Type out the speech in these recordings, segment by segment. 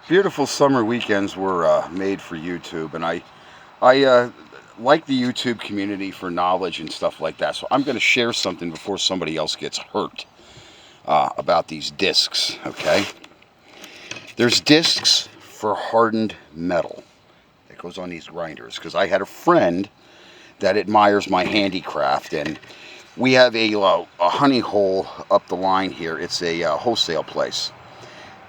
Beautiful summer weekends were made for YouTube, and I like the YouTube community for knowledge and stuff like that. So I'm going to share something before somebody else gets hurt about these discs. Okay, there's discs for hardened metal that goes on these grinders because I had a friend that admires my handicraft, and we have a honey hole up the line here. It's a wholesale place.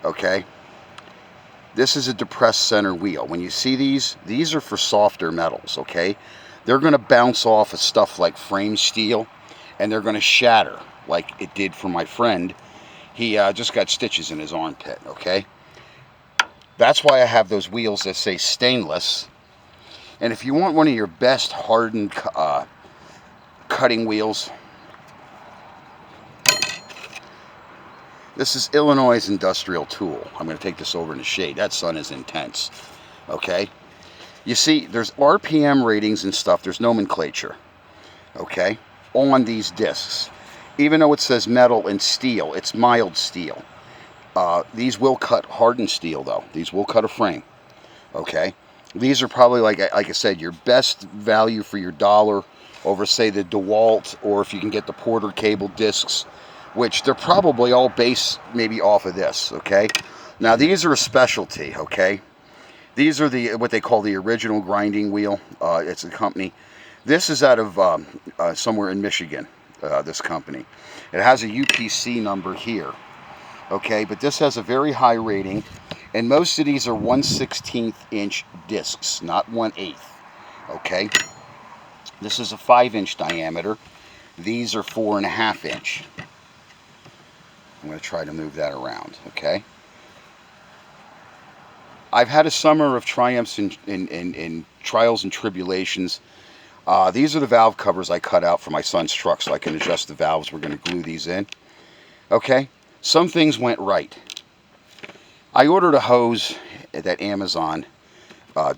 Okay, this is a depressed center wheel. When you see these are for softer metals, okay? They're going to bounce off of stuff like frame steel, and they're going to shatter like it did for my friend. He just got stitches in his armpit, okay? That's why I have those wheels that say stainless. And if you want one of your best hardened cutting wheels, this is Illinois Industrial Tool. I'm going to take this over in the shade. That sun is intense, okay? You see, there's RPM ratings and stuff. There's nomenclature, okay, on these discs. Even though it says metal and steel, it's mild steel. These will cut hardened steel, though. These will cut a frame, okay? These are probably, like I said, your best value for your dollar over, say, the DeWalt, or if you can get the Porter cable discs, which they're probably all based maybe off of this, okay? Now, these are a specialty, okay? These are what they call the original grinding wheel. It's a company. This is out of somewhere in Michigan, this company. It has a UPC number here, okay? But this has a very high rating, and most of these are 1/16 inch discs, not 1/8, okay? This is a 5-inch diameter. These are 4.5 inch. I'm going to try to move that around, okay? I've had a summer of triumphs and trials and tribulations. These are the valve covers I cut out for my son's truck so I can adjust the valves. We're going to glue these in. Okay, some things went right. I ordered a hose that Amazon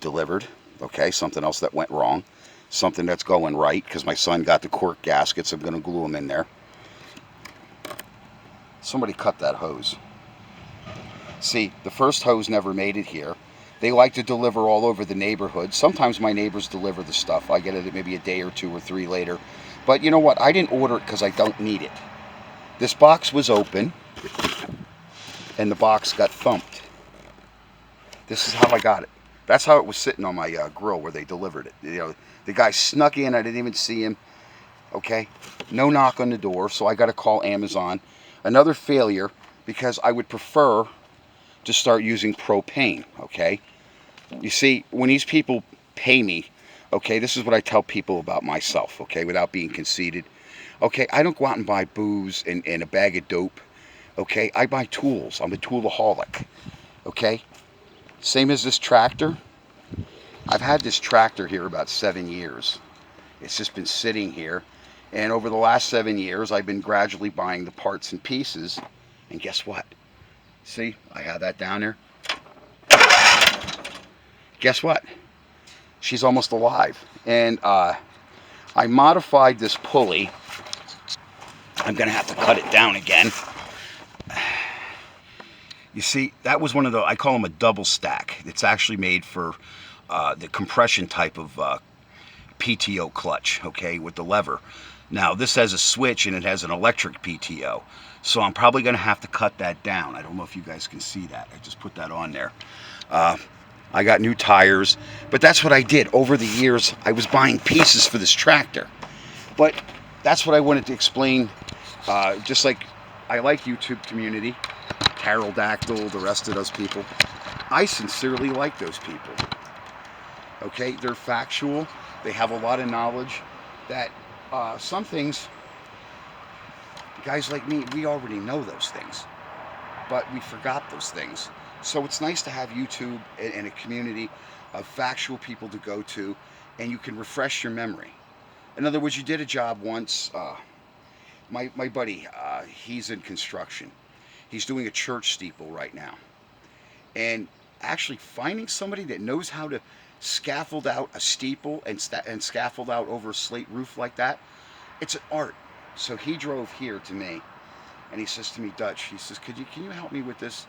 delivered. Okay, something else that went wrong. Something that's going right because my son got the cork gaskets. I'm going to glue them in there. Somebody cut that hose. See, the first hose never made it here. They like to deliver all over the neighborhood. Sometimes my neighbors deliver the stuff. I get it maybe a day or two or three later. But you know what? I didn't order it because I don't need it. This box was open, and the box got thumped. This is how I got it. That's how it was sitting on my grill where they delivered it. You know, the guy snuck in. I didn't even see him. Okay, no knock on the door, so I got to call Amazon. Another failure because I would prefer to start using propane, okay? You see, when these people pay me, okay, this is what I tell people about myself, okay, without being conceited. Okay, I don't go out and buy booze and a bag of dope, okay? I buy tools. I'm a toolaholic, okay? Same as this tractor. I've had this tractor here about 7 years. It's just been sitting here. And over the last 7 years, I've been gradually buying the parts and pieces. And guess what? See, I have that down there. Guess what? She's almost alive. And I modified this pulley. I'm going to have to cut it down again. You see, that was one of the, I call them a double stack. It's actually made for the compression type of PTO clutch, okay, with the lever. Now, this has a switch and it has an electric PTO. So I'm probably going to have to cut that down. I don't know if you guys can see that. I just put that on there. I got new tires, but that's what I did. Over the years, I was buying pieces for this tractor. But that's what I wanted to explain. Just like I like YouTube community, Pterodactyl, the rest of those people. I sincerely like those people. Okay, they're factual. They have a lot of knowledge that some things, guys like me, we already know those things, but we forgot those things. So it's nice to have YouTube and a community of factual people to go to, and you can refresh your memory. In other words, you did a job once. My buddy, he's in construction. He's doing a church steeple right now. And actually finding somebody that knows how to scaffold out a steeple and scaffold out over a slate roof like that, it's an art. So he drove here to me, and he says to me, Dutch, he says, can you help me with this?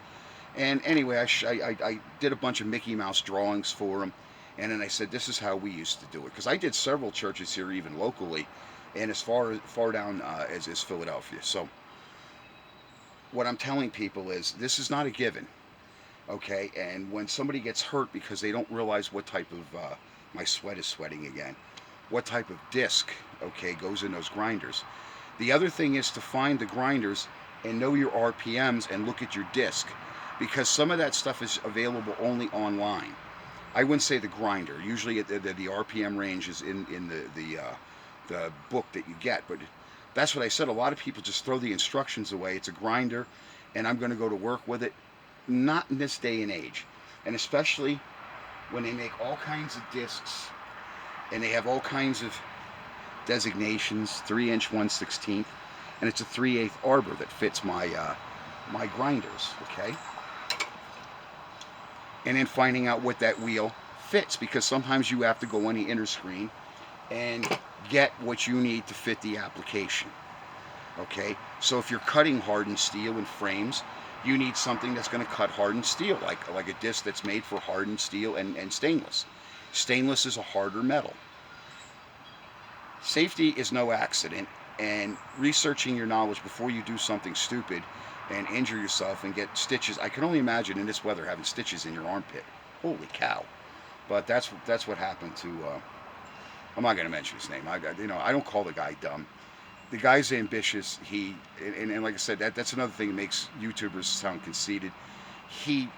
And anyway, I did a bunch of Mickey Mouse drawings for him. And then I said, this is how we used to do it. Because I did several churches here, even locally, and as far down as Philadelphia. So what I'm telling people is this is not a given, okay? And when somebody gets hurt because they don't realize what type of, my sweat is sweating again, what type of disc, okay, goes in those grinders. The other thing is to find the grinders and know your RPMs and look at your disc, because some of that stuff is available only online. I wouldn't say the grinder. Usually the RPM range is in the book that you get, but that's what I said. A lot of people just throw the instructions away. It's a grinder, and I'm going to go to work with it. Not in this day and age, and especially when they make all kinds of discs and they have all kinds of designations, 3-inch 1/16, and it's a 3/8 arbor that fits my my grinders, okay? And then finding out what that wheel fits, because sometimes you have to go on the inner screen and get what you need to fit the application, okay? So if you're cutting hardened steel and frames, you need something that's going to cut hardened steel, like a disc that's made for hardened steel and stainless. Stainless is a harder metal. Safety is no accident, and researching your knowledge before you do something stupid and injure yourself and get stitches. I can only imagine in this weather having stitches in your armpit. Holy cow. But that's what happened to, I'm not going to mention his name. I don't call the guy dumb. The guy's ambitious. And like I said, that's another thing that makes YouTubers sound conceited. He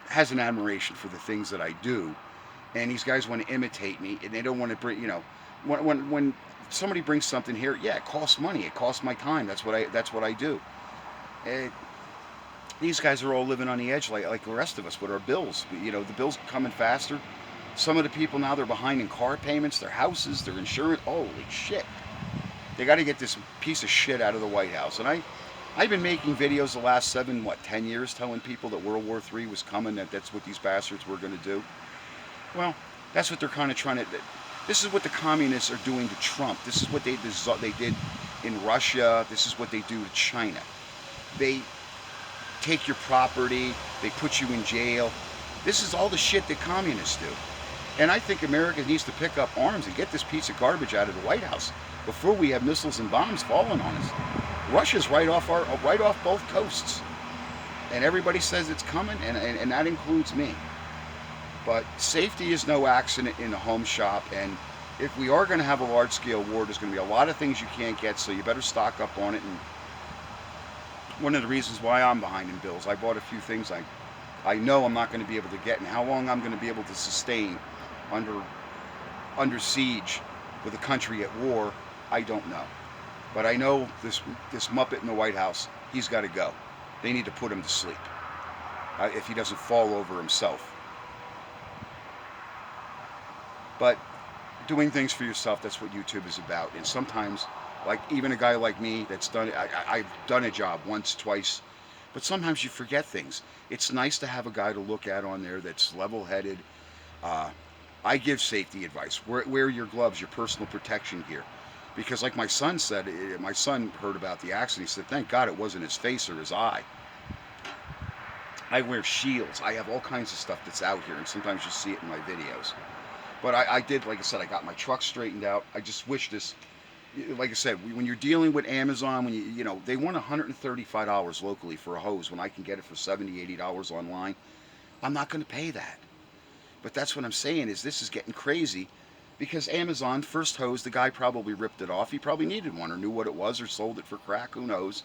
has an admiration for the things that I do, and these guys want to imitate me, and they don't want to bring, when somebody brings something here, yeah, it costs money. It costs my time. That's what I do. These guys are all living on the edge like the rest of us with our bills. The bills are coming faster. Some of the people now, they're behind in car payments, their houses, their insurance. Holy shit. They got to get this piece of shit out of the White House. And I've been making videos the last 10 years telling people that World War III was coming, that's what these bastards were going to do. Well, that's what they're kind of trying to... This is what the communists are doing to Trump. This is what they did in Russia. This is what they do to China. They take your property. They put you in jail. This is all the shit that communists do. And I think America needs to pick up arms and get this piece of garbage out of the White House before we have missiles and bombs falling on us. Russia's right off both coasts. And everybody says it's coming, and that includes me. But safety is no accident in the home shop, and if we are going to have a large-scale war, there's going to be a lot of things you can't get, so you better stock up on it. And one of the reasons why I'm behind in bills, I bought a few things I know I'm not going to be able to get, and how long I'm going to be able to sustain under siege with a country at war, I don't know. But I know this Muppet in the White House, he's got to go. They need to put him to sleep if he doesn't fall over himself. But doing things for yourself, that's what YouTube is about. And sometimes, like even a guy like me that's done, I've done a job once, twice, but sometimes you forget things. It's nice to have a guy to look at on there that's level-headed. I give safety advice. Wear your gloves, your personal protection gear. Because like my son said, my son heard about the accident. He said, thank God it wasn't his face or his eye. I wear shields. I have all kinds of stuff that's out here, and sometimes you see it in my videos. But I did, like I said, I got my truck straightened out. I just wish this, like I said, when you're dealing with Amazon, when they want $135 locally for a hose when I can get it for $70, $80 online. I'm not going to pay that. But that's what I'm saying is this is getting crazy because Amazon, first hose, the guy probably ripped it off. He probably needed one or knew what it was or sold it for crack, who knows.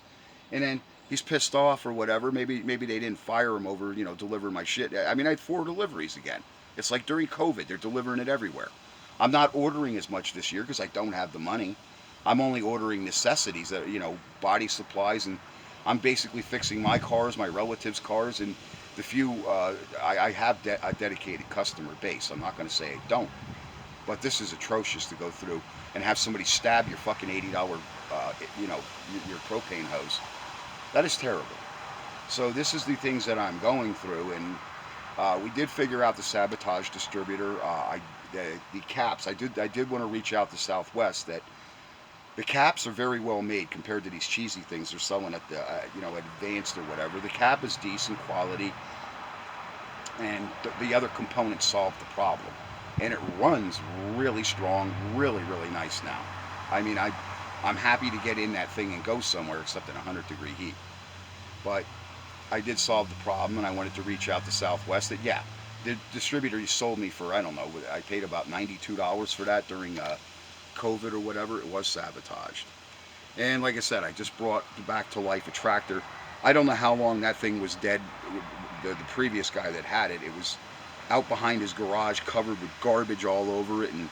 And then he's pissed off or whatever. Maybe they didn't fire him over, delivering my shit. I mean, I had 4 deliveries again. It's like during COVID, they're delivering it everywhere. I'm not ordering as much this year because I don't have the money. I'm only ordering necessities, that body supplies, and I'm basically fixing my cars, my relatives' cars, and the few, I have a dedicated customer base. I'm not going to say I don't. But this is atrocious to go through and have somebody stab your fucking $80, your propane hose. That is terrible. So this is the things that I'm going through, and we did figure out the sabotage distributor. The caps. I did want to reach out to Southwest. That The caps are very well made compared to these cheesy things they're selling at the Advanced or whatever. The cap is decent quality, and the other components solve the problem. And it runs really strong, really really nice now. I mean, I'm happy to get in that thing and go somewhere except in 100-degree heat. But I did solve the problem, and I wanted to reach out to Southwest. That yeah, the distributor you sold me for, I don't know, I paid about $92 for that during COVID or whatever. It was sabotaged. And like I said, I just brought back to life a tractor. I don't know how long that thing was dead. The previous guy that had it, it was out behind his garage covered with garbage all over it, and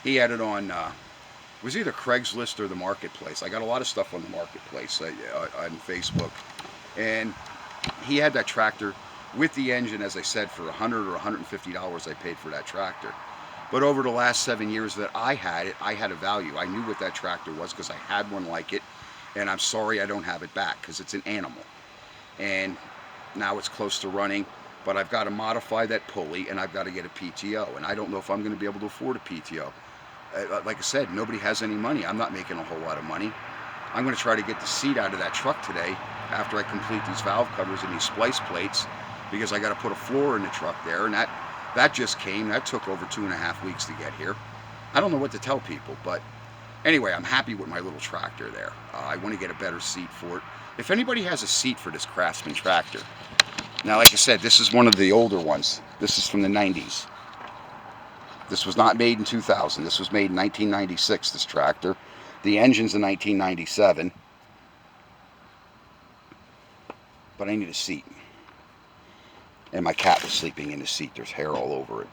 he had it on, it was either Craigslist or the Marketplace. I got a lot of stuff on the Marketplace on Facebook. And he had that tractor with the engine, as I said, for $100 or $150 I paid for that tractor. But over the last 7 years that I had it, I had a value. I knew what that tractor was because I had one like it, and I'm sorry I don't have it back because it's an animal. And now it's close to running, but I've got to modify that pulley, and I've got to get a PTO, and I don't know if I'm going to be able to afford a PTO. Like I said, nobody has any money. I'm not making a whole lot of money. I'm going to try to get the seat out of that truck today after I complete these valve covers and these splice plates, because I got to put a floor in the truck there, and that just came. That took over 2.5 weeks to get here. I don't know what to tell people, but anyway, I'm happy with my little tractor there. I want to get a better seat for it. If anybody has a seat for this Craftsman tractor, now like I said, this is one of the older ones. This is from the 90s. This was not made in 2000. This was made in 1996, this tractor. The engine's in 1997. But I need a seat. And my cat was sleeping in the seat. There's hair all over it.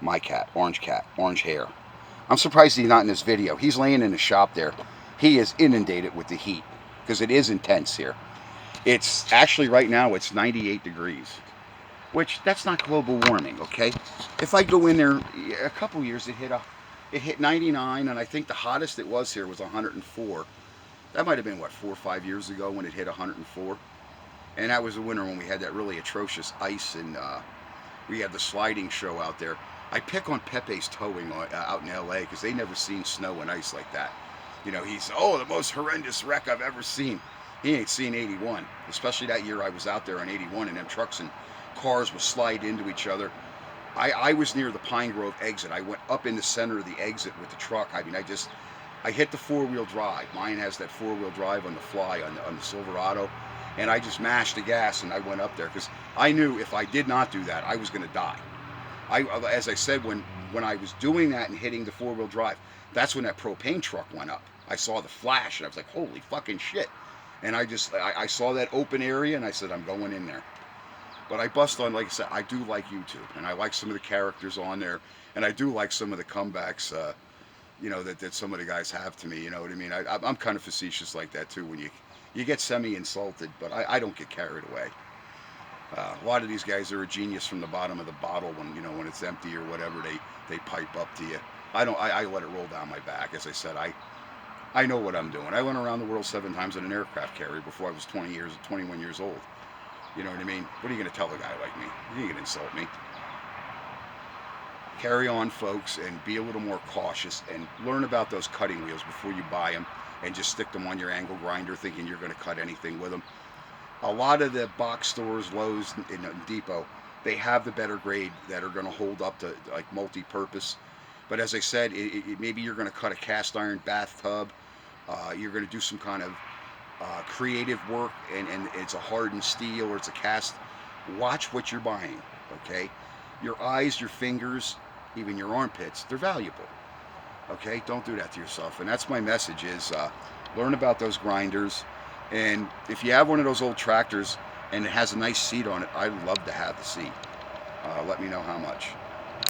My cat, orange hair. I'm surprised he's not in this video. He's laying in the shop there. He is inundated with the heat because it is intense here. It's actually right now it's 98 degrees, which that's not global warming, okay? If I go in there a couple years, it hit 99, and I think the hottest it was here was 104. That might have been what, 4 or 5 years ago when it hit 104. And that was the winter when we had that really atrocious ice, and we had the sliding show out there. I pick on Pepe's Towing out in LA because they never seen snow and ice like that. You know, he's, oh, the most horrendous wreck I've ever seen. He ain't seen 81, especially that year I was out there on 81, and them trucks and cars would slide into each other. I was near the Pine Grove exit. I went up in the center of the exit with the truck. I mean, I hit the 4-wheel drive. Mine has that 4-wheel drive on the Fly, on the Silverado. And I just mashed the gas and I went up there because I knew if I did not do that, I was going to die. As I said, when I was doing that and hitting the 4-wheel drive, that's when that propane truck went up. I saw the flash and I was like, holy fucking shit. And I saw that open area and I said, I'm going in there. But I bust on, like I said, I do like YouTube, and I like some of the characters on there, and I do like some of the comebacks, that some of the guys have to me. You know what I mean? I'm kind of facetious like that too when you get semi-insulted, but I don't get carried away. A lot of these guys are a genius from the bottom of the bottle when it's empty or whatever, they pipe up to you. I let it roll down my back. As I said, I know what I'm doing. I went around the world 7 times in an aircraft carrier before I was 21 years old. You know what I mean? What are you going to tell a guy like me? You ain't going to insult me. Carry on, folks, and be a little more cautious and learn about those cutting wheels before you buy them and just stick them on your angle grinder thinking you're going to cut anything with them. A lot of the box stores, Lowe's, and Depot, they have the better grade that are going to hold up to like multi-purpose. But as I said, maybe you're going to cut a cast iron bathtub. You're going to do some kind of creative work, and it's a hardened steel or it's a cast. Watch what you're buying, okay? Your eyes, your fingers, even your armpits, they're valuable, okay? Don't do that to yourself. And that's my message is learn about those grinders. And if you have one of those old tractors and it has a nice seat on it, I'd love to have the seat. Let me know how much.